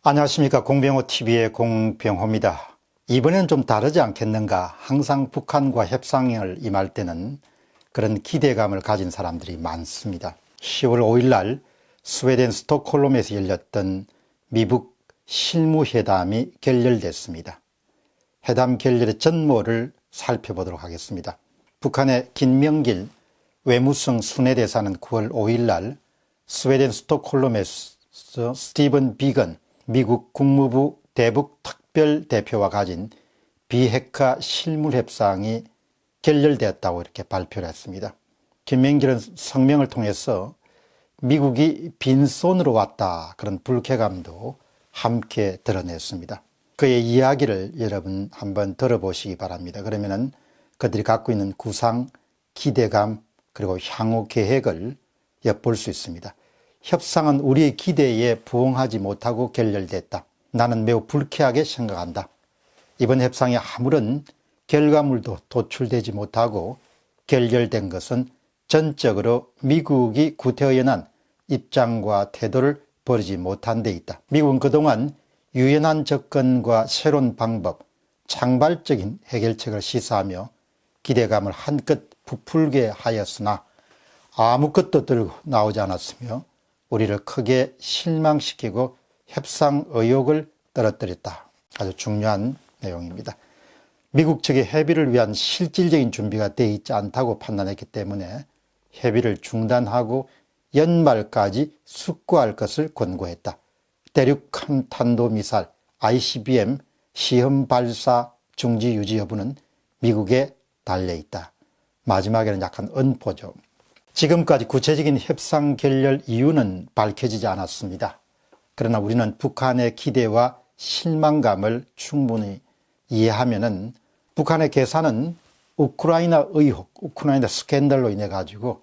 안녕하십니까. 공병호TV의 공병호입니다. 이번엔 좀 다르지 않겠는가. 항상 북한과 협상을 임할 때는 그런 기대감을 가진 사람들이 많습니다. 10월 5일 날 스웨덴 스톡홀름에서 열렸던 미북 실무회담이 결렬됐습니다. 회담 결렬의 전모를 살펴보도록 하겠습니다. 북한의 김명길 외무성 순회대사는 9월 5일 날 스웨덴 스톡홀름에서 스티븐 비건 미국 국무부 대북 특별대표와 가진 비핵화 실물협상이 결렬되었다고 이렇게 발표를 했습니다. 김명길은 성명을 통해서 미국이 빈손으로 왔다, 그런 불쾌감도 함께 드러냈습니다. 그의 이야기를 여러분 한번 들어보시기 바랍니다. 그러면은 그들이 갖고 있는 구상, 기대감, 그리고 향후 계획을 엿볼 수 있습니다. 협상은 우리의 기대에 부응하지 못하고 결렬됐다. 나는 매우 불쾌하게 생각한다. 이번 협상에 아무런 결과물도 도출되지 못하고 결렬된 것은 전적으로 미국이 구태의연한 입장과 태도를 버리지 못한 데 있다. 미국은 그동안 유연한 접근과 새로운 방법, 창발적인 해결책을 시사하며 기대감을 한껏 부풀게 하였으나 아무것도 들고 나오지 않았으며 우리를 크게 실망시키고 협상 의욕을 떨어뜨렸다. 아주 중요한 내용입니다. 미국 측의 협의를 위한 실질적인 준비가 되어 있지 않다고 판단했기 때문에 협의를 중단하고 연말까지 숙고할 것을 권고했다. 대륙간 탄도미사일 ICBM 시험 발사 중지 유지 여부는 미국에 달려있다. 마지막에는 약간 언포죠. 지금까지 구체적인 협상 결렬 이유는 밝혀지지 않았습니다. 그러나 우리는 북한의 기대와 실망감을 충분히 이해하면은 북한의 계산은 우크라이나 의혹, 우크라이나 스캔들로 인해 가지고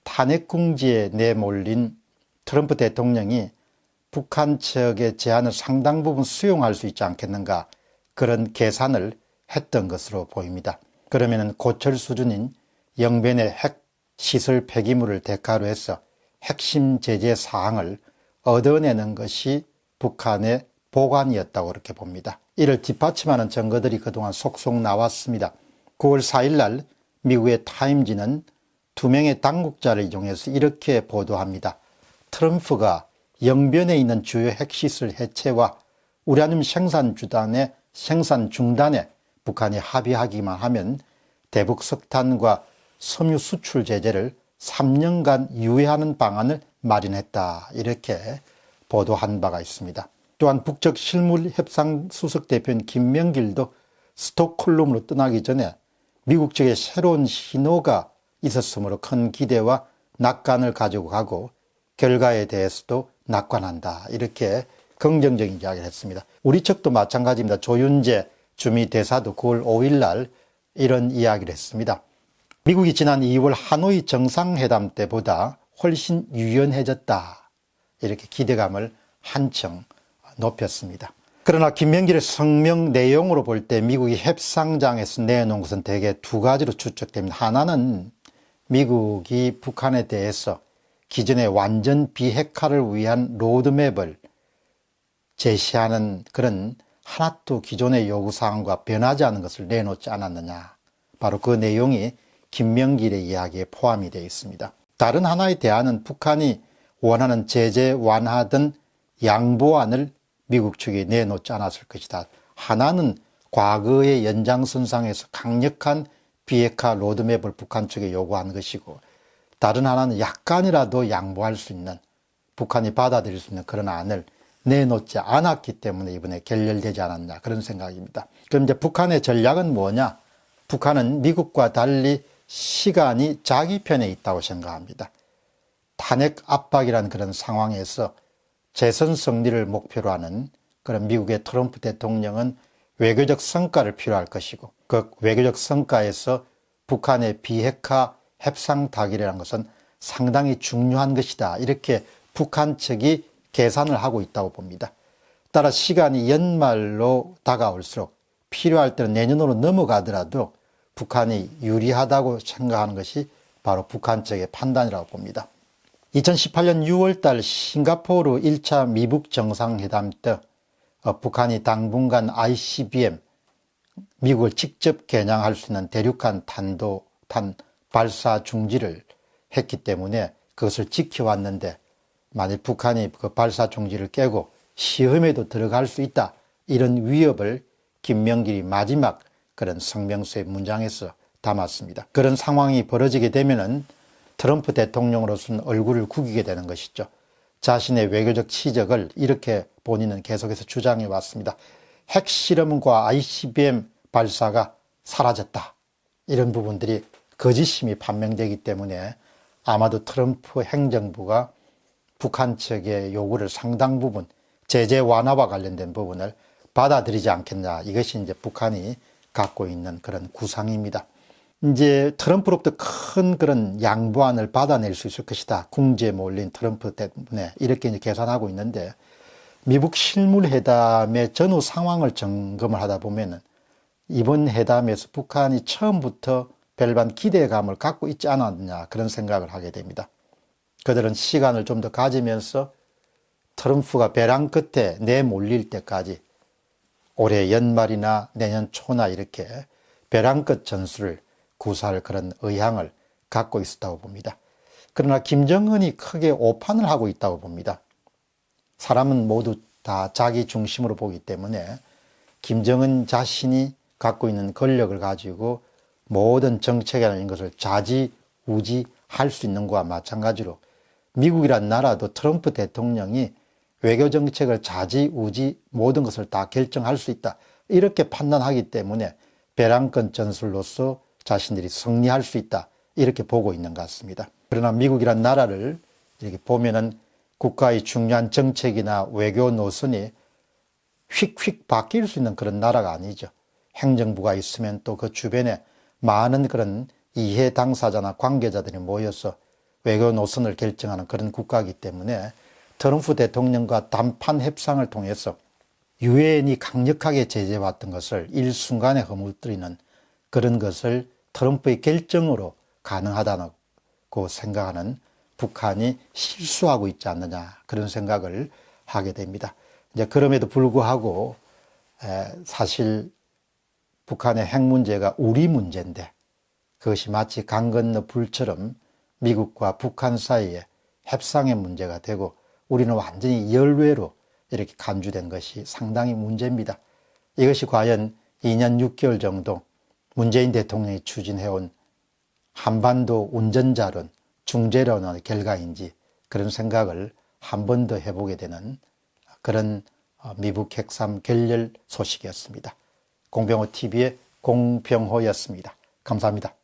탄핵 궁지에 내몰린 트럼프 대통령이 북한 측의 제안을 상당 부분 수용할 수 있지 않겠는가, 그런 계산을 했던 것으로 보입니다. 그러면은 고철 수준인 영변의 핵 시설 폐기물을 대가로 해서 핵심 제재 사항을 얻어내는 것이 북한의 보관이었다고 그렇게 봅니다. 이를 뒷받침하는 증거들이 그동안 속속 나왔습니다. 9월 4일 날 미국의 타임지는 2명의 당국자를 이용해서 이렇게 보도합니다. 트럼프가 영변에 있는 주요 핵시설 해체와 우라늄 생산 중단에 북한이 합의하기만 하면 대북 석탄과 섬유 수출 제재를 3년간 유예하는 방안을 마련했다, 이렇게 보도한 바가 있습니다. 또한 북측 실물협상 수석대표인 김명길도 스톡홀름으로 떠나기 전에 미국 측에 새로운 신호가 있었으므로 큰 기대와 낙관을 가지고 가고 결과에 대해서도 낙관한다, 이렇게 긍정적인 이야기를 했습니다. 우리 측도 마찬가지입니다. 조윤재 주미대사도 9월 5일 날 이런 이야기를 했습니다. 미국이 지난 2월 하노이 정상회담 때보다 훨씬 유연해졌다, 이렇게 기대감을 한층 높였습니다. 그러나 김명길의 성명 내용으로 볼 때 미국이 협상장에서 내놓은 것은 대개 두 가지로 추측됩니다. 하나는 미국이 북한에 대해서 기존의 완전 비핵화를 위한 로드맵을 제시하는 그런 하나도 기존의 요구사항과 변하지 않은 것을 내놓지 않았느냐, 바로 그 내용이 김명길의 이야기에 포함이 되어 있습니다. 다른 하나의 대안은 북한이 원하는 제재 완화 등 양보안을 미국 측이 내놓지 않았을 것이다. 하나는 과거의 연장선상에서 강력한 비핵화 로드맵을 북한 측에 요구한 것이고, 다른 하나는 약간이라도 양보할 수 있는, 북한이 받아들일 수 있는 그런 안을 내놓지 않았기 때문에 이번에 결렬되지 않았냐, 그런 생각입니다. 그럼 이제 북한의 전략은 뭐냐? 북한은 미국과 달리 시간이 자기 편에 있다고 생각합니다. 탄핵 압박이라는 그런 상황에서 재선 승리를 목표로 하는 그런 미국의 트럼프 대통령은 외교적 성과를 필요할 것이고, 그 외교적 성과에서 북한의 비핵화 협상 타결이라는 것은 상당히 중요한 것이다, 이렇게 북한 측이 계산을 하고 있다고 봅니다. 따라 시간이 연말로 다가올수록 필요할 때는 내년으로 넘어가더라도 북한이 유리하다고 생각하는 것이 바로 북한 측의 판단이라고 봅니다. 2018년 6월 달 싱가포르 1차 미북 정상회담 때 북한이 당분간 ICBM, 미국을 직접 겨냥할 수 있는 대륙간 탄도탄 발사 중지를 했기 때문에 그것을 지켜왔는데, 만일 북한이 그 발사 중지를 깨고 시험에도 들어갈 수 있다, 이런 위협을 김명길이 마지막 그런 성명서의 문장에서 담았습니다. 그런 상황이 벌어지게 되면은 트럼프 대통령으로서는 얼굴을 구기게 되는 것이죠. 자신의 외교적 치적을 이렇게 본인은 계속해서 주장해 왔습니다. 핵실험과 ICBM 발사가 사라졌다, 이런 부분들이 거짓임이 판명되기 때문에 아마도 트럼프 행정부가 북한 측의 요구를 상당 부분 제재 완화와 관련된 부분을 받아들이지 않겠냐, 이것이 이제 북한이 갖고 있는 그런 구상입니다. 이제 트럼프로부터 큰 그런 양보안을 받아낼 수 있을 것이다, 궁지에 몰린 트럼프 때문에, 이렇게 이제 계산하고 있는데, 미국 실물회담의 전후 상황을 점검을 하다 보면은 이번 회담에서 북한이 처음부터 별반 기대감을 갖고 있지 않았느냐, 그런 생각을 하게 됩니다. 그들은 시간을 좀 더 가지면서 트럼프가 벼랑 끝에 내몰릴 때까지 올해 연말이나 내년 초나 이렇게 벼랑 끝 전술을 구사할 그런 의향을 갖고 있었다고 봅니다. 그러나 김정은이 크게 오판을 하고 있다고 봅니다. 사람은 모두 다 자기 중심으로 보기 때문에 김정은 자신이 갖고 있는 권력을 가지고 모든 정책이라는 것을 좌지우지할 수 있는 것과 마찬가지로 미국이란 나라도 트럼프 대통령이 외교정책을 좌지우지 모든 것을 다 결정할 수 있다, 이렇게 판단하기 때문에 벼랑끝 전술로서 자신들이 승리할 수 있다, 이렇게 보고 있는 것 같습니다. 그러나 미국이란 나라를 이렇게 보면은 국가의 중요한 정책이나 외교 노선이 휙휙 바뀔 수 있는 그런 나라가 아니죠. 행정부가 있으면 또 그 주변에 많은 그런 이해 당사자나 관계자들이 모여서 외교 노선을 결정하는 그런 국가이기 때문에 트럼프 대통령과 담판 협상을 통해서 유엔이 강력하게 제재해왔던 것을 일순간에 허물뜨리는 그런 것을 트럼프의 결정으로 가능하다고 생각하는 북한이 실수하고 있지 않느냐, 그런 생각을 하게 됩니다. 이제 그럼에도 불구하고 사실 북한의 핵 문제가 우리 문제인데, 그것이 마치 강 건너 불처럼 미국과 북한 사이에 협상의 문제가 되고 우리는 완전히 열외로 이렇게 간주된 것이 상당히 문제입니다. 이것이 과연 2년 6개월 정도 문재인 대통령이 추진해온 한반도 운전자론, 중재론의 결과인지, 그런 생각을 한 번 더 해보게 되는 그런 미북 핵삼 결렬 소식이었습니다. 공병호 TV의 공병호였습니다. 감사합니다.